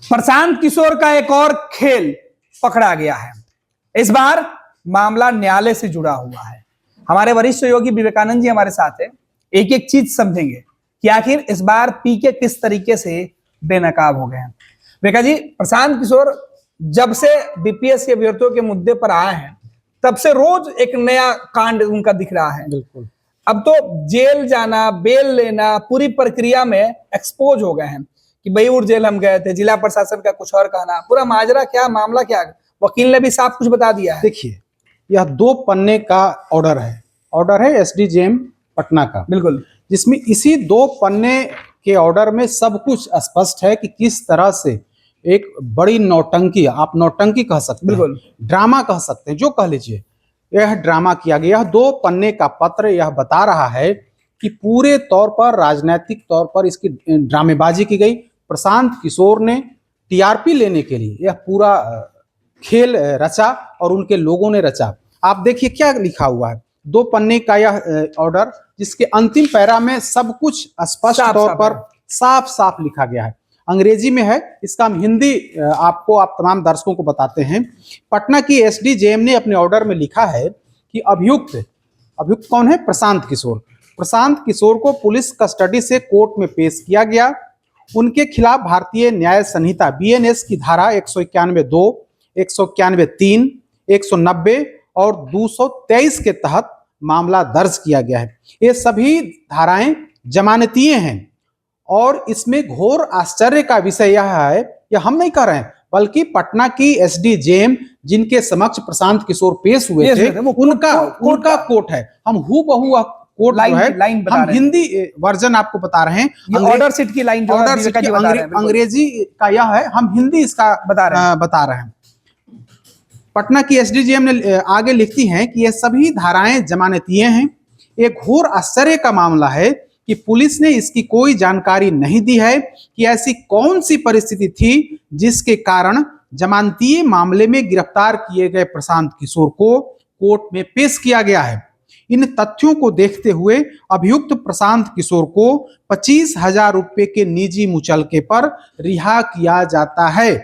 प्रशांत किशोर का एक और खेल पकड़ा गया है। इस बार मामला न्यायालय से जुड़ा हुआ है। हमारे वरिष्ठ योगी विवेकानंद जी हमारे साथ है। एक एक चीज समझेंगे कि आखिर इस बार पीके किस तरीके से बेनकाब हो गए हैं। विवेका जी, प्रशांत किशोर जब से बीपीएस के अभ्यर्थियों के मुद्दे पर आए हैं तब से रोज एक नया कांड उनका दिख रहा है। बिल्कुल। अब तो जेल जाना, बेल लेना, पूरी प्रक्रिया में एक्सपोज हो गए हैं कि बेऊर जेल हम गए थे, जिला प्रशासन का कुछ और कहना, पूरा माजरा क्या, मामला क्या, वकील ने भी साफ कुछ बता दिया है। देखिए, यह 2 पन्ने का ऑर्डर है एसडीजेएम पटना का, बिल्कुल, जिसमें इसी 2 पन्ने के ऑर्डर में सब कुछ स्पष्ट है कि किस तरह से एक बड़ी नौटंकी, आप नौटंकी कह सकते हैं, बिल्कुल, ड्रामा कह सकते हैं, जो कह लीजिए, यह ड्रामा किया गया। यह 2 पन्ने का पत्र यह बता रहा है कि पूरे तौर पर राजनीतिक तौर पर इसकी ड्रामेबाजी की गई। प्रशांत किशोर ने टीआरपी लेने के लिए यह पूरा खेल रचा और उनके लोगों ने रचा। आप देखिए क्या लिखा हुआ है 2 पन्ने का यह ऑर्डर, जिसके अंतिम पैरा में सब कुछ स्पष्ट तौर पर साफ साफ लिखा गया है। अंग्रेजी में है, इसका हम हिंदी आप तमाम दर्शकों को बताते हैं। पटना की एसडीजेएम ने अपने ऑर्डर में लिखा है कि अभियुक्त कौन है? प्रशांत किशोर। प्रशांत किशोर को पुलिस कस्टडी से कोर्ट में पेश किया गया। उनके खिलाफ भारतीय न्याय संहिता बीएनएस की धारा 191(2), 191(3), 190 और 223 के तहत मामला दर्ज किया गया है। ये सभी धाराएं जमानतीय हैं और इसमें घोर आश्चर्य का विषय यह है, यह हम नहीं कह रहे हैं, बल्कि पटना की एसडीजेएम जिनके समक्ष प्रशांत किशोर पेश हुए थे, उनका कोर्ट है। हम हूबहू कोर्ट जो है, हम हिंदी वर्जन आपको बता रहे हैं। ऑर्डर शीट की लाइन, अंग्रेजी का यह है, हम हिंदी इसका बता रहे हैं। पटना की एसडीजेएम ने आगे लिखती हैं कि यह सभी धाराएं जमानतीय हैं। एक घोर आश्चर्य का मामला है कि पुलिस ने इसकी कोई जानकारी नहीं दी है कि ऐसी कौन सी परिस्थिति थी जिसके कारण जमानतीय मामले में गिरफ्तार किए गए प्रशांत किशोर को कोर्ट में पेश किया गया है। इन तथ्यों को देखते हुए अभियुक्त प्रशांत किशोर को 25,000 रुपए के निजी मुचलके पर रिहा किया जाता है।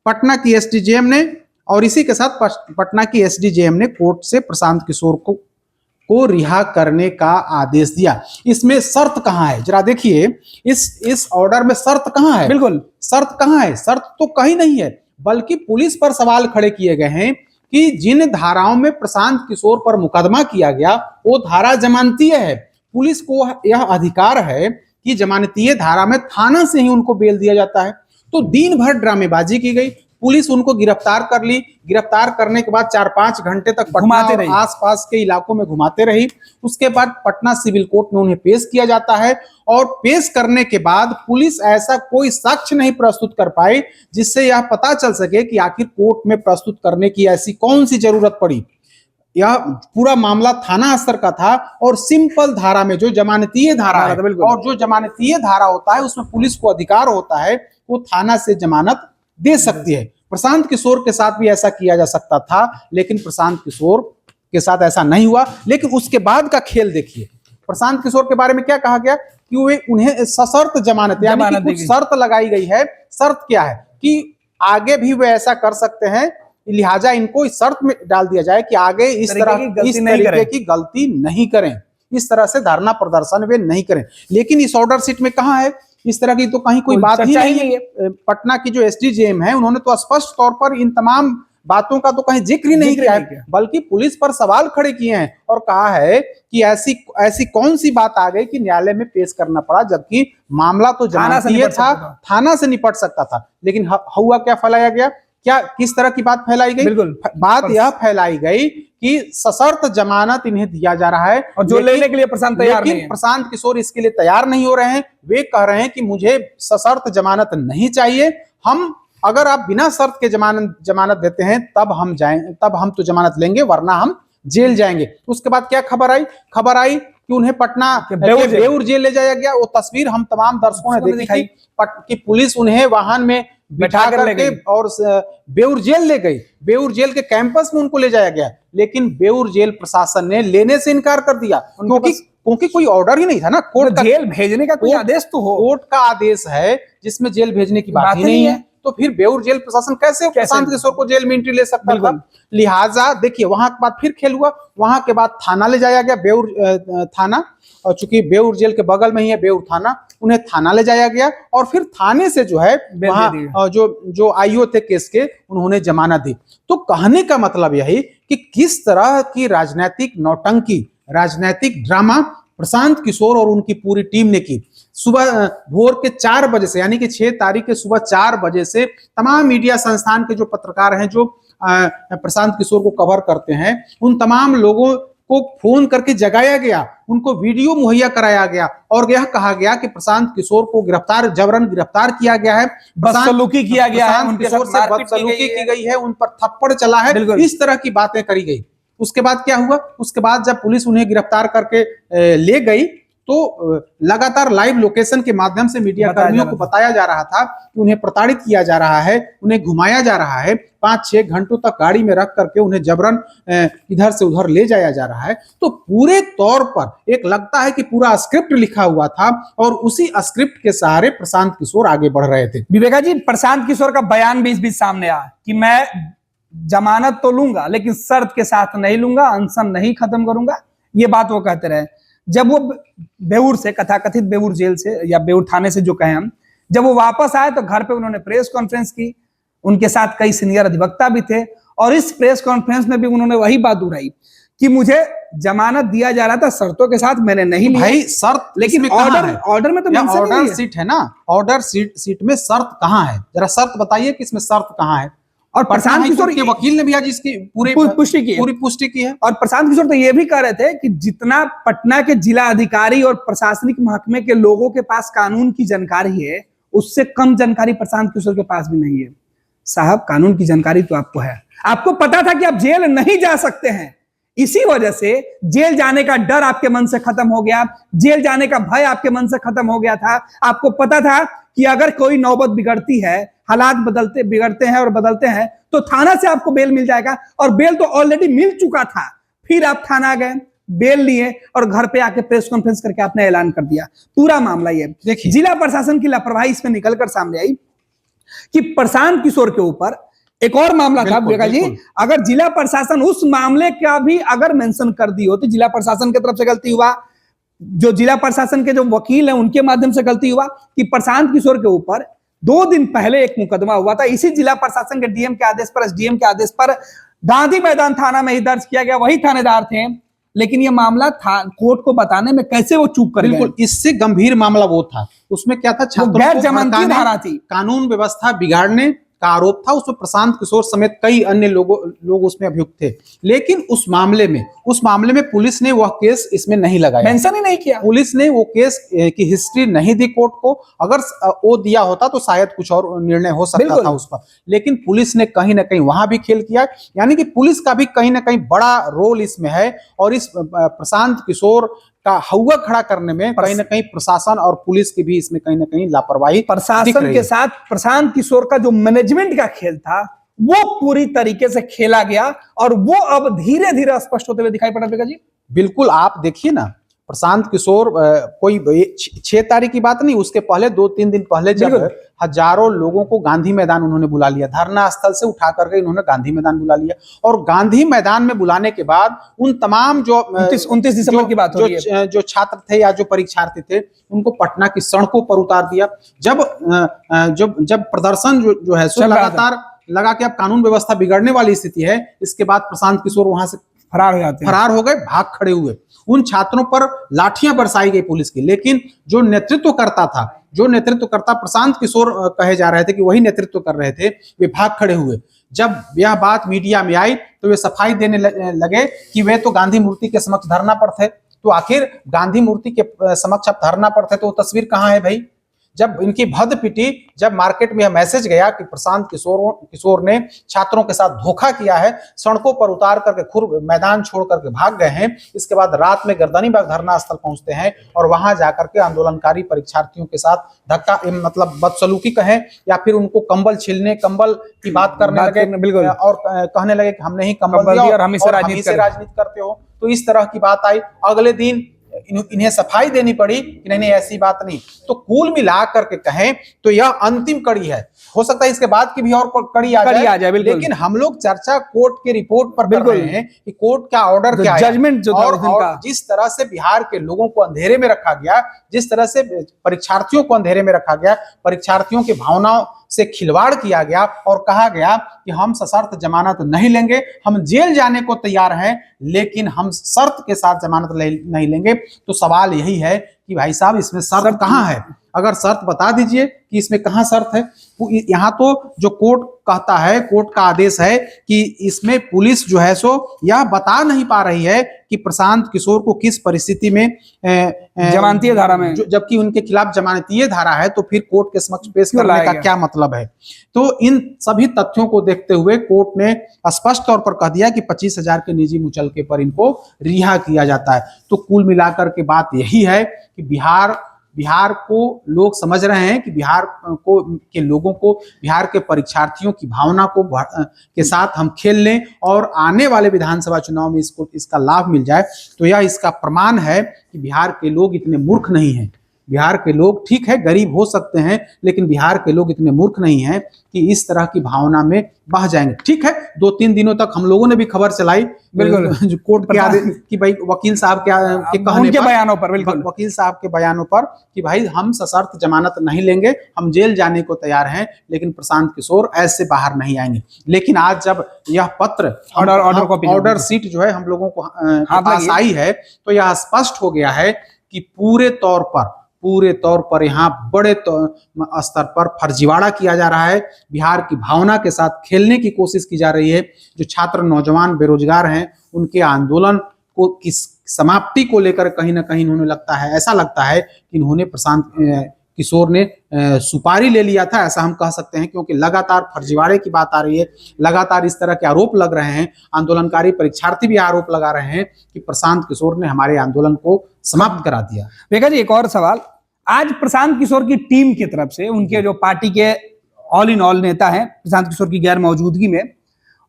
पटना की एसडीजेएम ने, और इसी के साथ पटना की एसडीजेएम ने कोर्ट से प्रशांत किशोर को रिहा करने का आदेश दिया। इसमें शर्त कहां है? जरा देखिए, इस ऑर्डर में शर्त कहां है? बिल्कुल, शर्त कहां है? शर्त तो कहीं नहीं है, बल्कि पुलिस पर सवाल खड़े किए गए हैं कि जिन धाराओं में प्रशांत किशोर पर मुकदमा किया गया वो धारा जमानतीय है। पुलिस को यह अधिकार है कि जमानतीय धारा में थाना से ही उनको बेल दिया जाता है। तो दिन भर ड्रामेबाजी की गई, पुलिस उनको गिरफ्तार कर ली। गिरफ्तार करने के बाद 4-5 घंटे तक पटना और आसपास के इलाकों में घुमाते रही। उसके बाद पटना सिविल कोर्ट में उन्हें पेश किया जाता है और पेश करने के बाद पुलिस ऐसा कोई साक्ष्य नहीं प्रस्तुत कर पाई जिससे यह पता चल सके कि आखिर कोर्ट में प्रस्तुत करने की ऐसी कौन सी जरूरत पड़ी। यह पूरा मामला थाना स्तर का था और सिंपल धारा में, जो जमानतीय धारा है, और जो जमानतीय धारा होता है उसमें पुलिस को अधिकार होता है वो थाना से जमानत दे सकती है। प्रशांत किशोर के साथ भी ऐसा किया जा सकता था, लेकिन प्रशांत किशोर के साथ ऐसा नहीं हुआ। लेकिन उसके बाद का खेल देखिए, प्रशांत किशोर के बारे में क्या कहा गया कि उन्हें सशर्त जमानत, यानी कि कुछ शर्त लगाई गई है। शर्त क्या है कि आगे भी वे ऐसा कर सकते हैं, लिहाजा इनको इस शर्त में डाल दिया जाए कि आगे इस तरीके की गलती नहीं करें, इस तरह से धरना प्रदर्शन वे नहीं करें। लेकिन इस ऑर्डर शीट में कहां है? इस तरह की तो कहीं कोई बात ही नहीं है। पटना की जो एसडीजेएम है उन्होंने तो स्पष्ट तौर पर इन तमाम बातों का तो कहीं जिक्र ही नहीं किया है, बल्कि पुलिस पर सवाल खड़े किए हैं और कहा है कि ऐसी कौन सी बात आ गई कि न्यायालय में पेश करना पड़ा, जबकि मामला तो जमानतीय था, थाना से निपट सकता था। लेकिन हुआ क्या? फैलाया गया क्या? किस तरह की बात फैलाई गई? बात यह फैलाई गई कि सशर्त जमानत इन्हें दिया जा रहा है और जो लेने के लिए प्रशांत तैयार नहीं है। प्रशांत किशोर इसके लिए तैयार नहीं हो रहे हैं। वे कह रहे हैं कि मुझे सशर्त जमानत नहीं चाहिए, हम अगर आप बिना शर्त के जमानत देते हैं तब हम तो जमानत लेंगे, वरना हम जेल जाएंगे। उसके बाद क्या खबर आई कि उन्हें पटना बेऊर जेल ले जाया गया। वो तस्वीर हम तमाम दर्शकों ने देखी कि पुलिस उन्हें वाहन में बिठा करके और बेऊर जेल ले गई। बेऊर जेल के कैंपस में उनको ले जाया गया, लेकिन बेऊर जेल प्रशासन ने लेने से इनकार कर दिया, क्योंकि कोई ऑर्डर ही नहीं था ना कोर्ट का। जेल भेजने का कोई आदेश तो हो, कोर्ट का आदेश है जिसमें जेल भेजने की बात ही नहीं है। तो फिर बेउर जेल प्रशासन कैसे प्रशांत किशोर को जेल में एंट्री ले सकता था। लिहाजा देखिए वहां के बाद फिर खेल हुआ, वहां के बाद थाना ले जाया गया, बेउर थाना, और चूंकि बेउर जेल के बगल में ही है बेउर थाना, उन्हें थाना ले जाया गया और फिर थाने से जो है वहां जो आईओ थे केस के, उन्होंने जमानत दी। तो कहने का मतलब यही कि किस तरह की राजनीतिक नौटंकी, राजनीतिक ड्रामा प्रशांत किशोर और उनकी पूरी टीम ने की। सुबह भोर के 4 बजे से, यानी कि 6 तारीख के सुबह 4 बजे से तमाम मीडिया संस्थान के जो पत्रकार हैं जो प्रशांत किशोर को कवर करते हैं, उन तमाम लोगों को फोन करके जगाया गया, उनको वीडियो मुहैया कराया गया और यह कहा गया कि प्रशांत किशोर को जबरन गिरफ्तार किया गया है, बदसलूकी किया गया है, उनके किशोर से बदसलूकी की गई है, उन पर थप्पड़ चला है, इस तरह की बातें करी गई। उसके बाद क्या हुआ, उसके बाद जब पुलिस उन्हें गिरफ्तार करके ले गई तो लगातार लाइव लोकेशन के माध्यम से मीडिया कर्मियों को बताया जा रहा था कि उन्हें प्रताड़ित किया जा रहा है, उन्हें घुमाया जा रहा है, 5-6 घंटों तक गाड़ी में रख करके उन्हें जबरन इधर से उधर ले जाया जा रहा है। तो पूरे तौर पर एक लगता है कि पूरा स्क्रिप्ट लिखा हुआ था और उसी स्क्रिप्ट के सहारे प्रशांत किशोर आगे बढ़ रहे थे। विवेका जी, प्रशांत किशोर का बयान भी इस बीच सामने आया कि मैं जमानत तो लूंगा लेकिन शर्त के साथ नहीं लूंगा, अनशन नहीं खत्म करूंगा, ये बात वो कहते रहे। जब वो बेउर से, कथाकथित बेउर जेल से या बेउर थाने से जो कहें हम, जब वो वापस आए तो घर पे उन्होंने प्रेस कॉन्फ्रेंस की, उनके साथ कई सीनियर अधिवक्ता भी थे और इस प्रेस कॉन्फ्रेंस में भी उन्होंने वही बात दोहराई कि मुझे जमानत दिया जा रहा था शर्तों के साथ, मैंने नहीं ली। भाई शर्त लेकिन ऑर्डर में तो ऑर्डर सीट है ना, ऑर्डर सीट में शर्त कहाँ है, जरा शर्त बताइए कि इसमें शर्त कहाँ है। और प्रशांत किशोर के वकील ने भी आज इसकी पूरी पुष्टि की है। और प्रशांत किशोर तो ये भी कह रहे थे कि जितना पटना के जिला अधिकारी और प्रशासनिक महकमे के लोगों के पास कानून की जानकारी है, उससे कम जानकारी प्रशांत किशोर के पास भी नहीं है। साहब, कानून की जानकारी तो आपको है, आपको पता था कि आप जेल नहीं जा सकते हैं, इसी वजह से जेल जाने का डर आपके मन से खत्म हो गया, जेल जाने का भय आपके मन से खत्म हो गया था। आपको पता था कि अगर कोई नौबत बिगड़ती है, हालात बिगड़ते हैं और बदलते हैं, तो थाना से आपको बेल मिल जाएगा और बेल तो ऑलरेडी मिल चुका था। फिर आप थाना गए, बेल लिए और घर पे आके प्रेस कॉन्फ्रेंस करके आपने ऐलान कर दिया। पूरा मामला ये देखिए, जिला प्रशासन की लापरवाही इसमें निकलकर सामने आई कि प्रशांत किशोर के ऊपर एक और मामला था विवेका जी। अगर जिला प्रशासन उस मामले का भी अगर मेंशन कर दी हो तो जिला प्रशासन की तरफ से गलती हुआ, जो जिला प्रशासन के जो वकील हैं उनके माध्यम से गलती हुआ कि प्रशांत किशोर के ऊपर 2 दिन पहले एक मुकदमा हुआ था, इसी जिला प्रशासन के डीएम के आदेश पर, एसडीएम के आदेश पर गांधी मैदान थाना में ही दर्ज किया गया, वही थानेदार थे, लेकिन यह मामला कोर्ट को बताने में कैसे वो चूक कर गए। इससे गंभीर मामला वो था, उसमें क्या था, छात्रों गैर जमानती धारा थी, कानून व्यवस्था बिगाड़ने का आरोप था। उसमें प्रशांत किशोर समेत कई अन्य लोग उसमें अभियुक्त थे, लेकिन उस मामले में पुलिस ने वह केस इसमें नहीं लगाया, मेंशन ही नहीं किया। पुलिस ने वो केस की हिस्ट्री नहीं दी कोर्ट को, अगर वो दिया होता तो शायद कुछ और निर्णय हो सकता था उस पर, लेकिन पुलिस ने कहीं ना कहीं वहां भी खेल किया। यानी कि पुलिस का भी कहीं ना कहीं बड़ा रोल इसमें है और इस प्रशांत किशोर का हवा खड़ा करने में कहीं ना कहीं प्रशासन और पुलिस की भी इसमें कहीं ना कहीं लापरवाही, प्रशासन के साथ प्रशांत किशोर का जो मैनेजमेंट का खेल था वो पूरी तरीके से खेला गया और वो अब धीरे धीरे स्पष्ट होते हुए दिखाई पड़ रहा है जी। बिल्कुल, आप देखिए ना, प्रशांत किशोर कोई 6 तारीख की बात नहीं, उसके पहले 2-3 दिन पहले जब हजारों लोगों को गांधी मैदान उन्होंने बुला लिया, धरना स्थल से उठा करके इन्होंने गांधी मैदान बुला लिया और गांधी मैदान में बुलाने के बाद उन तमाम जो 29 दिसंबर की बात हो रही है, जो छात्र थे या जो परीक्षार्थी थे, उनको पटना की सड़कों पर उतार दिया। जब प्रदर्शन जो है सो लगातार लगा के अब कानून व्यवस्था बिगड़ने वाली स्थिति है, इसके बाद प्रशांत किशोर वहां से फरार हो गए, भाग खड़े हुए। उन छात्रों पर लाठियां बरसाई गई पुलिस की, लेकिन जो नेतृत्व करता प्रशांत किशोर कहे जा रहे थे कि वही नेतृत्व कर रहे थे, वे भाग खड़े हुए। जब यह बात मीडिया में आई तो वे सफाई देने लगे कि वे तो गांधी मूर्ति के समक्ष धरना पर थे। तो आखिर गांधी मूर्ति के समक्ष आप धरना पर थे तो वो तस्वीर कहाँ है भाई? जब इनकी भद पिटी, जब मार्केट में यह मैसेज गया कि प्रशांत किशोर ने छात्रों के साथ धोखा किया है, सड़कों पर उतार करके खुद मैदान छोड़ करके भाग गए हैं, इसके बाद रात में गर्दनीबाग धरना स्थल पहुंचते हैं और वहां जाकर के आंदोलनकारी परीक्षार्थियों के साथ धक्का, मतलब बदसलूकी कहें या फिर उनको कंबल की बात करने लगे और कहने लगे कि हमने ही कंबल दिया और हम इसे राजनीति करते हो। तो इस तरह की बात आई। अगले दिन इन्हें सफाई देनी पड़ी कि नहीं ऐसी बात नहीं। तो कुल मिला करके कहें तो यह अंतिम कड़ी है। हो सकता है इसके बाद की भी और कड़ी आ जाए, बिल्कुल। लेकिन हम लोग चर्चा कोर्ट के रिपोर्ट पर कर रहे हैं कि कोर्ट का ऑर्डर क्या है, जजमेंट जो था उस दिन का। और जिस तरह से बिहार के लोगों को अंधेरे में रखा गया, जिस तरह से परीक्षार्थियों को अंधेरे में रखा गया, परीक्षार्थियों की भावनाओं से खिलवाड़ किया गया और कहा गया कि हम सशर्त जमानत नहीं लेंगे, हम जेल जाने को तैयार हैं लेकिन हम शर्त के साथ जमानत नहीं लेंगे। तो सवाल यही है कि भाई साहब इसमें शर्त कहां है? अगर शर्त बता दीजिए कि इसमें कहां शर्त है। यहाँ तो जो कोर्ट कहता है, कोर्ट का आदेश है कि इसमें पुलिस जो है सो यह बता नहीं पा रही है कि प्रशांत किशोर को किस परिस्थिति में जमानतीय धारा में, जबकि उनके खिलाफ जमानतीय धारा है, तो फिर कोर्ट के समक्ष पेश करने का क्या मतलब है। तो इन सभी तथ्यों को देखते हुए कोर्ट ने स्पष्ट तौर पर कह दिया कि 25,000 के निजी मुचलके पर इनको रिहा किया जाता है। तो कुल मिलाकर के बात यही है कि बिहार को लोग समझ रहे हैं कि बिहार के लोगों को, बिहार के परीक्षार्थियों की भावना को के साथ हम खेल लें और आने वाले विधानसभा चुनाव में इसका लाभ मिल जाए। तो यह इसका प्रमाण है कि बिहार के लोग इतने मूर्ख नहीं हैं। बिहार के लोग ठीक है गरीब हो सकते हैं, लेकिन बिहार के लोग इतने मूर्ख नहीं हैं कि इस तरह की भावना में बह जाएंगे। ठीक है, 2-3 दिनों तक हम लोगों ने भी खबर चलाई जो कोर्ट के आदेश कि भाई वकील साहब के कहने पर, बयानों पर, बिल्कुल वकील साहब के बयानों पर कि भाई हम सशर्त जमानत नहीं लेंगे, हम जेल जाने को तैयार हैं, लेकिन प्रशांत किशोर ऐसे बाहर नहीं आएंगे। लेकिन आज जब यह पत्र ऑर्डर शीट जो है हम लोगों को पास आई है, तो यह स्पष्ट हो गया है कि पूरे तौर पर यहाँ बड़े स्तर पर फर्जीवाड़ा किया जा रहा है। बिहार की भावना के साथ खेलने की कोशिश की जा रही है। जो छात्र, नौजवान, बेरोजगार हैं, उनके आंदोलन को की समाप्ति को लेकर कहीं ना कहीं ऐसा लगता है कि इन्होंने प्रशांत किशोर ने सुपारी ले लिया था, ऐसा हम कह सकते हैं, क्योंकि लगातार फर्जीवाड़े की बात आ रही है, लगातार इस तरह के आरोप लग रहे हैं। आंदोलनकारी परीक्षार्थी भी आरोप लगा रहे हैं कि प्रशांत किशोर ने हमारे आंदोलन को समाप्त करा दिया। देखा जी, एक और सवाल, आज प्रशांत किशोर की टीम की तरफ से, उनके जो पार्टी के ऑल इन ऑल नेता हैं, प्रशांत किशोर की गैर मौजूदगी में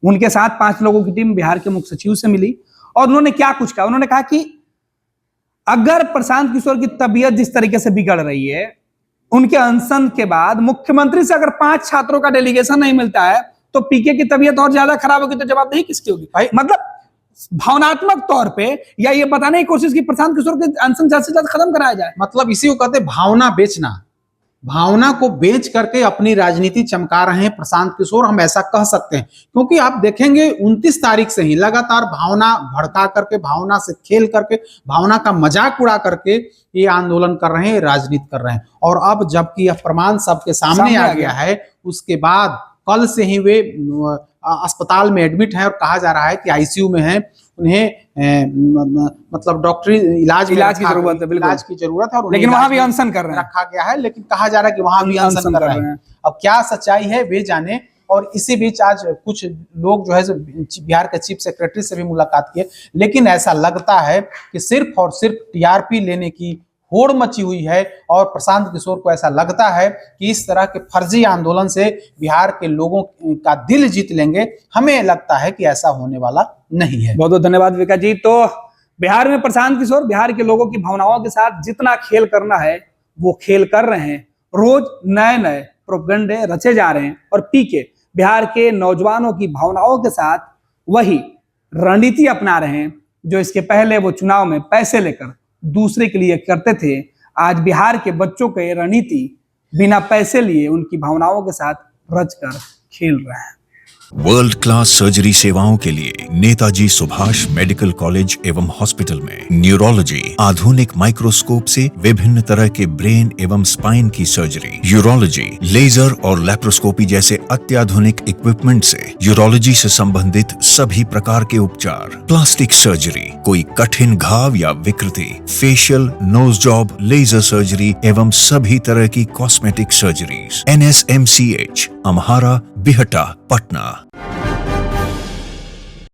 उनके साथ 5 लोगों की टीम बिहार के मुख्य सचिव से मिली और उन्होंने क्या कुछ कहा। उन्होंने कहा कि अगर प्रशांत किशोर की तबीयत जिस तरीके से बिगड़ रही है, उनके अनशन के बाद मुख्यमंत्री से अगर 5 छात्रों का डेलीगेशन नहीं मिलता है तो पीके की तबीयत और ज्यादा खराब होगी, तो जवाबदेही किसकी होगी भाई? मतलब भावनात्मक तौर पे या ये बताने की कोशिश की प्रशांत किशोर के अनशन ज्यादा से ज्यादा खत्म कराया जाए। मतलब इसी को कहते हैं भावना बेचना। भावना को बेच करके अपनी राजनीति चमका रहे हैं प्रशांत किशोर, हम ऐसा कह सकते हैं। क्योंकि आप देखेंगे 29 तारीख से ही लगातार भावना भड़का करके, भावना से खेल करके, भावना का मजाक उड़ा करके ये आंदोलन कर रहे हैं, राजनीति कर रहे हैं। और अब जबकि यह प्रमाण सबके सामने आ गया है, उसके बाद कल से ही वे अस्पताल में एडमिट हैं और कहा जा रहा है कि आईसीयू में हैं, उन्हें मतलब डॉक्टरी इलाज की जरूरत है, इलाज की जरूरत है, और लेकिन वहां भी अनशन कर रहे हैं, रखा गया है। लेकिन कहा जा रहा है कि वहां भी अनशन कर रहे हैं। अब क्या सच्चाई है वे जाने। और इसी बीच आज कुछ लोग जो है बिहार के चीफ सेक्रेटरी से भी मुलाकात किए, लेकिन ऐसा लगता है कि सिर्फ और सिर्फ टीआरपी लेने की होड़ मची हुई है। और प्रशांत किशोर को ऐसा लगता है कि इस तरह के फर्जी आंदोलन से बिहार के लोगों का दिल जीत लेंगे। हमें लगता है कि ऐसा होने वाला नहीं है। बहुत बहुत धन्यवाद विकास जी। तो बिहार में प्रशांत किशोर बिहार के लोगों की भावनाओं के साथ जितना खेल करना है वो खेल कर रहे हैं। रोज नए नए प्रोपेगेंडे रचे जा रहे हैं और पीके बिहार के नौजवानों की भावनाओं के साथ वही रणनीति अपना रहे हैं जो इसके पहले वो चुनाव में पैसे लेकर दूसरे के लिए करते थे। आज बिहार के बच्चों की रणनीति बिना पैसे लिए उनकी भावनाओं के साथ रचकर खेल रहे हैं। वर्ल्ड क्लास सर्जरी सेवाओं के लिए नेताजी सुभाष मेडिकल कॉलेज एवं हॉस्पिटल में न्यूरोलॉजी, आधुनिक माइक्रोस्कोप से विभिन्न तरह के ब्रेन एवं स्पाइन की सर्जरी, यूरोलॉजी, लेजर और लैप्रोस्कोपी जैसे अत्याधुनिक इक्विपमेंट से यूरोलॉजी से संबंधित सभी प्रकार के उपचार, प्लास्टिक सर्जरी, कोई कठिन घाव या विकृति, facial, nose job, laser surgery एवं सभी तरह की cosmetic surgeries. NSMCH, Amhara, Bihta, Patna.